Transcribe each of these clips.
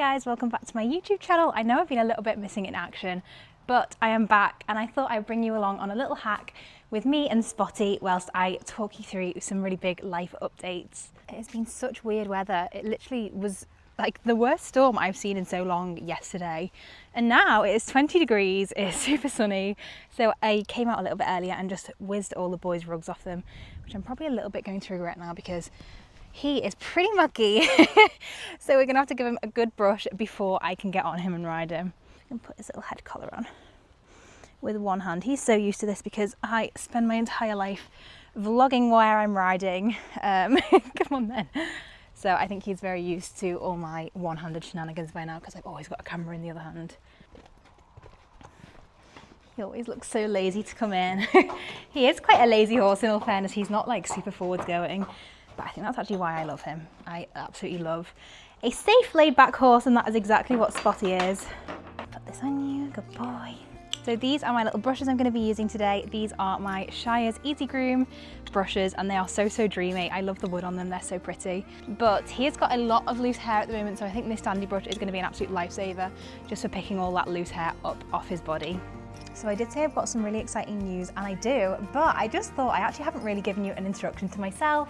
guys, welcome back to my YouTube channel. I know I've been a little bit missing in action, but I am back and I thought I'd bring you along on a little hack with me and Spotty whilst I talk you through some really big life updates. It has been such weird weather. It literally was like the worst storm I've seen in so long yesterday, and now it is 20 degrees, it's super sunny. So I came out a little bit earlier and just whizzed all the boys' rugs off them, which I'm probably a little bit going to regret now because he is pretty mucky. So we're gonna have to give him a good brush before I can get on him and ride him. I can put his little head collar on with one hand. He's so used to this because I spend my entire life vlogging while I'm riding. Come on then. So I think he's very used to all my one-handed shenanigans by now because I've always got a camera in the other hand. He always looks so lazy to come in. He is quite a lazy horse in all fairness. He's not like super forward going, but I think that's actually why I love him. I absolutely love a safe laid back horse, and that is exactly what Spotty is. Put this on you, good boy. So these are my little brushes I'm going to be using today. These are my Shire's Easy Groom brushes and they are so dreamy. I love the wood on them, they're so pretty. But he has got a lot of loose hair at the moment, so I think this dandy brush is going to be an absolute lifesaver just for picking all that loose hair up off his body. So I did say I've got some really exciting news, and I do, but I just thought I actually haven't really given you an introduction to myself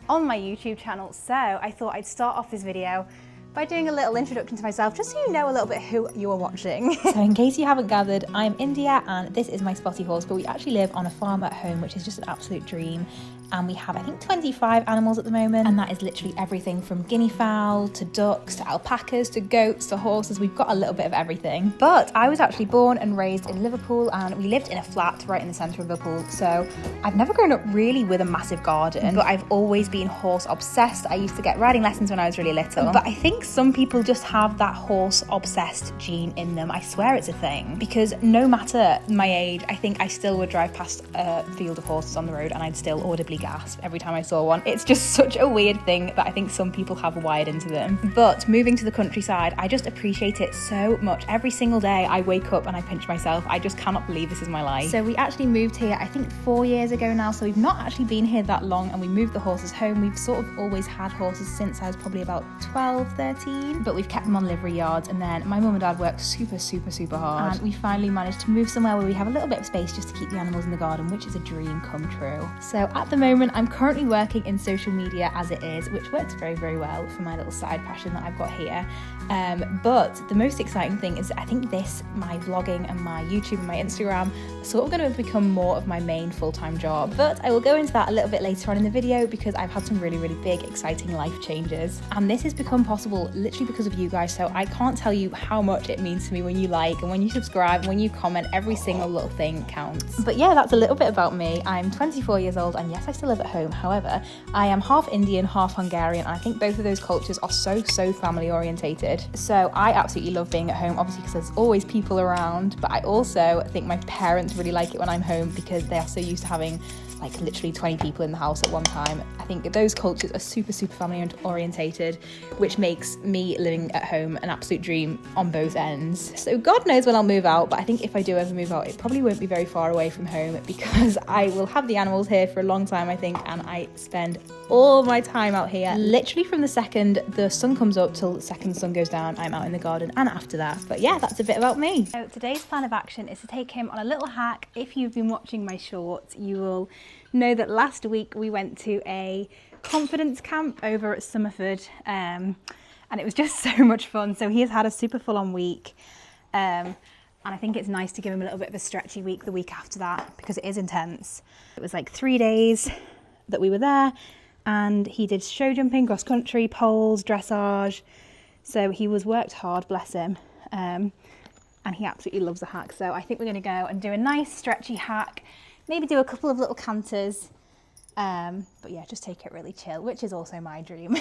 on my YouTube channel, so I thought I'd start off this video by doing a little introduction to myself, just so you know a little bit who you are watching. So in case you haven't gathered, I'm India and this is my Spotty horse, but we actually live on a farm at home, which is just an absolute dream. And we have, I think, 25 animals at the moment, and that is literally everything from guinea fowl to ducks to alpacas to goats to horses. We've got a little bit of everything. But I was actually born and raised in Liverpool, and we lived in a flat right in the centre of Liverpool, so I've never grown up really with a massive garden, but I've always been horse obsessed. I used to get riding lessons when I was really little, but I think some people just have that horse obsessed gene in them. I swear it's a thing, because no matter my age, I think I still would drive past a field of horses on the road and I'd still audibly gasp every time I saw one. It's just such a weird thing that I think some people have wired into them. But moving to the countryside, I just appreciate it so much. Every single day I wake up and I pinch myself. I just cannot believe this is my life. So we actually moved here, I think 4 years ago now, so we've not actually been here that long, and we moved the horses home. We've sort of always had horses since I was probably about 12, 13, but we've kept them on livery yards, and then my mum and dad worked super hard, and we finally managed to move somewhere where we have a little bit of space just to keep the animals in the garden, which is a dream come true. So at the moment I'm currently working in social media as it is, which works very well for my little side passion that I've got here. But the most exciting thing is I think my vlogging and my YouTube and my Instagram are sort of going to become more of my main full-time job. But I will go into that a little bit later on in the video because I've had some really big exciting life changes, and this has become possible literally because of you guys. So I can't tell you how much it means to me when you like and when you subscribe and when you comment. Every single little thing counts. But yeah, that's a little bit about me. I'm 24 years old, and yes, I still live at home. However, I am half Indian, half Hungarian, and I think both of those cultures are so family orientated. So I absolutely love being at home, obviously because there's always people around, but I also think my parents really like it when I'm home because they are so used to having like literally 20 people in the house at one time. I think those cultures are super family orientated, which makes me living at home an absolute dream on both ends. So God knows when I'll move out, but I think if I do ever move out, it probably won't be very far away from home because I will have the animals here for a long time, I think, and I spend all my time out here. Literally from the second the sun comes up till the second the sun goes down, I'm out in the garden, and after that. But yeah, that's a bit about me. So today's plan of action is to take him on a little hack. If you've been watching my shorts, you will know that last week we went to a confidence camp over at Summerford, and it was just so much fun. So he has had a super full-on week, and I think it's nice to give him a little bit of a stretchy week the week after that because it is intense. It was like 3 days that we were there, and he did show jumping, cross country, poles, dressage. So he was worked hard, bless him, and he absolutely loves a hack. So I think we're going to go and do a nice stretchy hack, maybe do a couple of little canters, but yeah, just take it really chill, which is also my dream.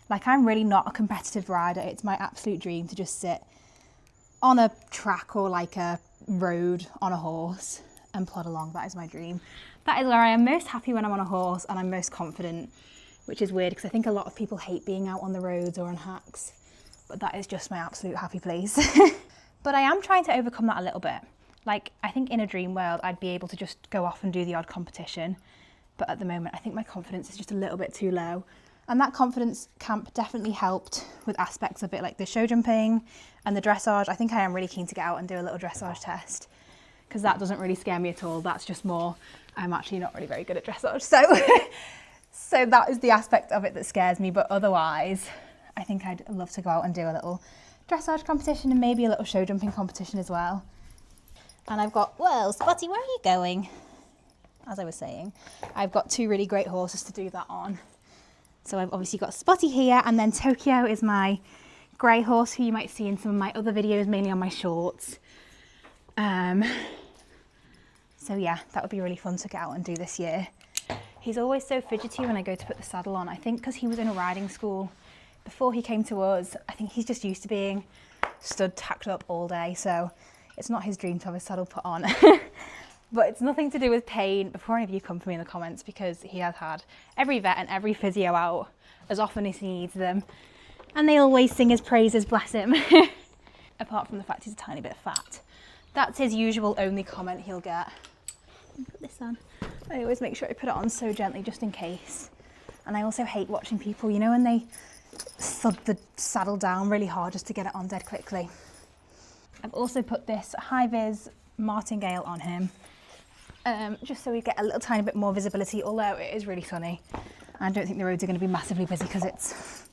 Like, I'm really not a competitive rider. It's my absolute dream to just sit on a track or like a road on a horse and plod along. That is my dream. That is where I am most happy, when I'm on a horse and I'm most confident, which is weird because I think a lot of people hate being out on the roads or on hacks, but that is just my absolute happy place. But I am trying to overcome that a little bit. Like, I think in a dream world, I'd be able to just go off and do the odd competition. But at the moment, I think my confidence is just a little bit too low. And that confidence camp definitely helped with aspects of it, like the show jumping and the dressage. I think I am really keen to get out and do a little dressage test, because that doesn't really scare me at all. That's just more, I'm actually not really very good at dressage. So, so that is the aspect of it that scares me. But otherwise, I think I'd love to go out and do a little dressage competition and maybe a little show jumping competition as well. And I've got, whoa, Spotty, where are you going? As I was saying, I've got 2 really great horses to do that on. So I've obviously got Spotty here, and then Tokyo is my grey horse who you might see in some of my other videos, mainly on my shorts. So yeah, that would be really fun to get out and do this year. He's always so fidgety when I go to put the saddle on. I think because he was in a riding school before he came to us, I think he's just used to being stood tacked up all day. So it's not his dream to have his saddle put on. But it's nothing to do with pain. Before any of you come for me in the comments, because he has had every vet and every physio out as often as he needs them. And they always sing his praises, bless him. Apart from the fact he's a tiny bit fat. That's his usual only comment he'll get. Put this on. I always make sure I put it on so gently just in case. And I also hate watching people, you know, when they thud the saddle down really hard just to get it on dead quickly. I've also put this high-vis martingale on him. Just so we get a little tiny bit more visibility, although it is really sunny. I don't think the roads are going to be massively busy because it's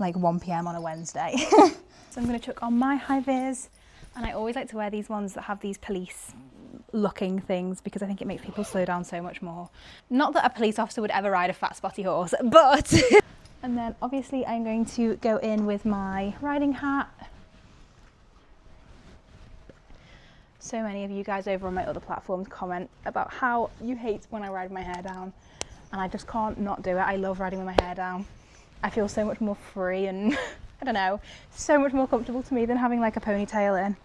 like 1 PM on a Wednesday. So I'm going to chuck on my high vis, and I always like to wear these ones that have these police looking things because I think it makes people slow down so much more. Not that a police officer would ever ride a fat spotty horse, but and then obviously I'm going to go in with my riding hat. So many of you guys over on my other platforms comment about how you hate when I ride my hair down, and I just can't not do it. I love riding with my hair down. I feel so much more free and I don't know, so much more comfortable to me than having like a ponytail in.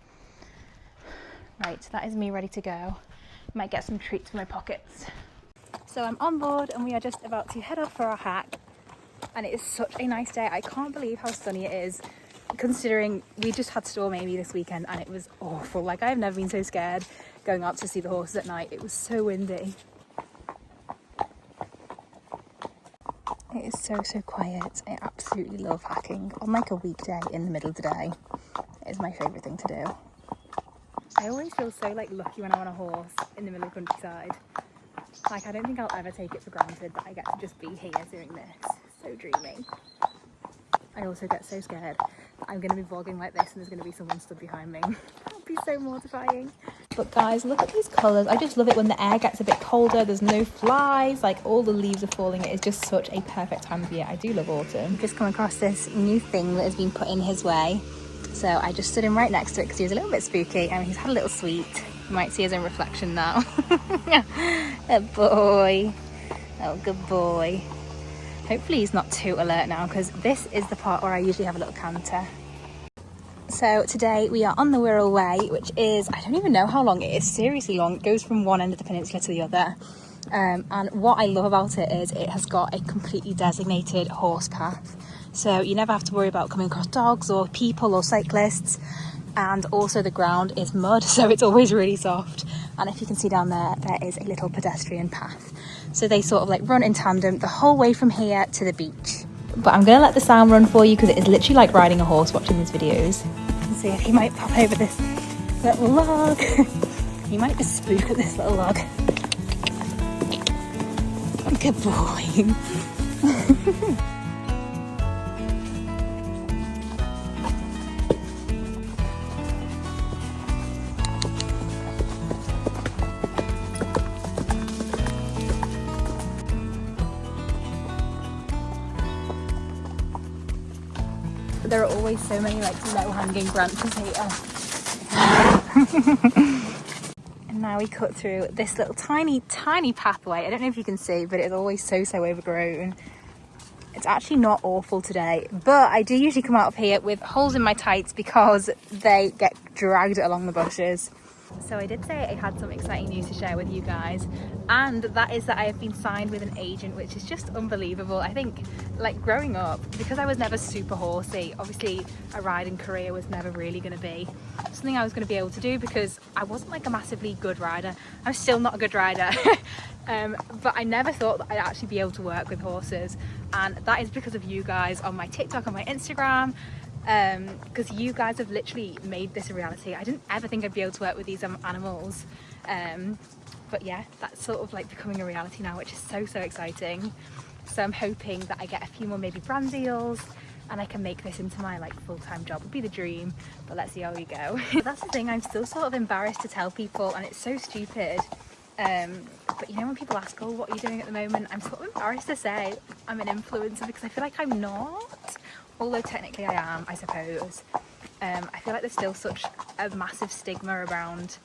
Right, that is me ready to go. Might get some treats for my pockets. So I'm on board and we are just about to head off for our hack, and it is such a nice day. I can't believe how sunny it is, considering we just had Storm Amy this weekend and it was awful. Like, I've never been so scared going out to see the horses at night. It was so windy. It is so quiet. I absolutely love hacking on like a weekday in the middle of the day. It is my favourite thing to do. I always feel so like lucky when I'm on a horse in the middle of the countryside. Like, I don't think I'll ever take it for granted that I get to just be here doing this. So dreamy. I also get so scared that I'm going to be vlogging like this and there's going to be someone stood behind me. That would be so mortifying. But guys, look at these colours. I just love it when the air gets a bit colder. There's no flies, like all the leaves are falling. It is just such a perfect time of year. I do love autumn. I've just come across this new thing that has been put in his way. So I just stood him right next to it because he was a little bit spooky and he's had a little sweet. You might see his own reflection now. A boy. Oh, good boy. Hopefully he's not too alert now, because this is the part where I usually have a little canter. So today we are on the Wirral Way, which is, I don't even know how long it is, seriously long. It goes from one end of the peninsula to the other. And what I love about it is it has got a completely designated horse path. So you never have to worry about coming across dogs or people or cyclists. And also the ground is mud, so it's always really soft. And if you can see down there, there is a little pedestrian path. So they sort of like run in tandem the whole way from here to the beach. But I'm going to let the sound run for you because it is literally like riding a horse watching these videos. Let's see if he might pop over this little log. He might just spook at this little log. Good boy. There are always so many like low-hanging branches here. And now we cut through this little tiny pathway. I don't know if you can see, but it's always so overgrown. It's actually not awful today, but I do usually come out of here with holes in my tights because they get dragged along the bushes. So I did say I had some exciting news to share with you guys, and that is that I have been signed with an agent, which is just unbelievable. I think, like, growing up, because I was never super horsey, obviously a riding career was never really going to be something I was going to be able to do because I wasn't like a massively good rider. I'm still not a good rider. But I never thought that I'd actually be able to work with horses. and that is because of you guys on my TikTok, on my Instagram, because you guys have literally made this a reality. I didn't ever think I'd be able to work with these animals, but yeah, that's sort of like becoming a reality now, which is so exciting. So I'm hoping that I get a few more maybe brand deals and I can make this into my like full-time job. Would be the dream, but let's see how we go. That's the thing, I'm still sort of embarrassed to tell people, and it's so stupid. But you know, when people ask, oh, what are you doing at the moment? I'm sort of embarrassed to say I'm an influencer because I feel like I'm not, although technically I am, I suppose. I feel like there's still such a massive stigma around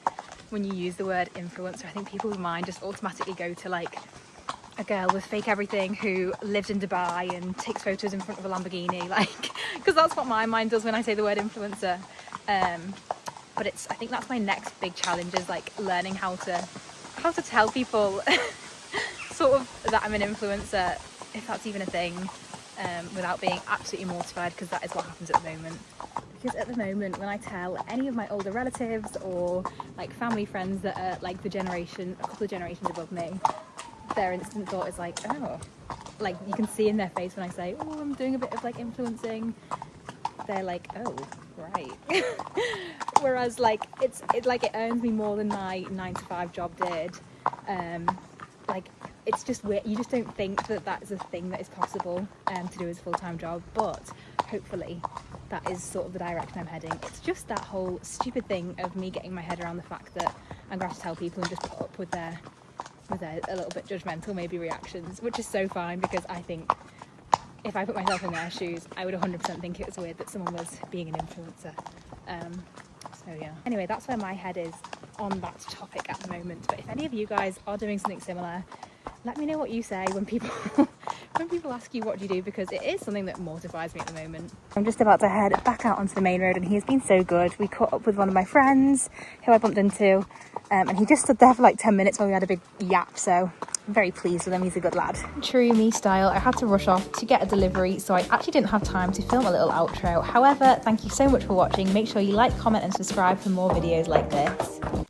when you use the word influencer. I think people's mind just automatically go to like a girl with fake everything who lives in Dubai and takes photos in front of a Lamborghini, like, because that's what my mind does when I say the word influencer. But I think that's my next big challenge, is like learning how to tell people sort of that I'm an influencer, if that's even a thing, without being absolutely mortified, because that is what happens at the moment. Because at the moment, when I tell any of my older relatives or like family friends that are like a couple of generations above me, their instant thought is like, oh, like you can see in their face when I say, oh, I'm doing a bit of like influencing, they're like, oh, right. Whereas like it's like it earns me more than my 9-to-5 job did. Like it's just weird. You just don't think that that's a thing that is possible to do as a full-time job, but hopefully that is sort of the direction I'm heading. It's just that whole stupid thing of me getting my head around the fact that I'm going to have to tell people and just put up with their a little bit judgmental maybe reactions, which is so fine, because I think if I put myself in their shoes, I would 100% think it was weird that someone was being an influencer. So yeah. Anyway, that's where my head is on that topic at the moment. But if any of you guys are doing something similar, let me know what you say when people when people ask you what do you do, because it is something that mortifies me at the moment. I'm just about to head back out onto the main road, and he has been so good. We caught up with one of my friends who I bumped into, and he just stood there for like 10 minutes while we had a big yap, so I'm very pleased with him. He's a good lad. True me style, I had to rush off to get a delivery, so I actually didn't have time to film a little outro. However, thank you so much for watching. Make sure you like, comment and subscribe for more videos like this.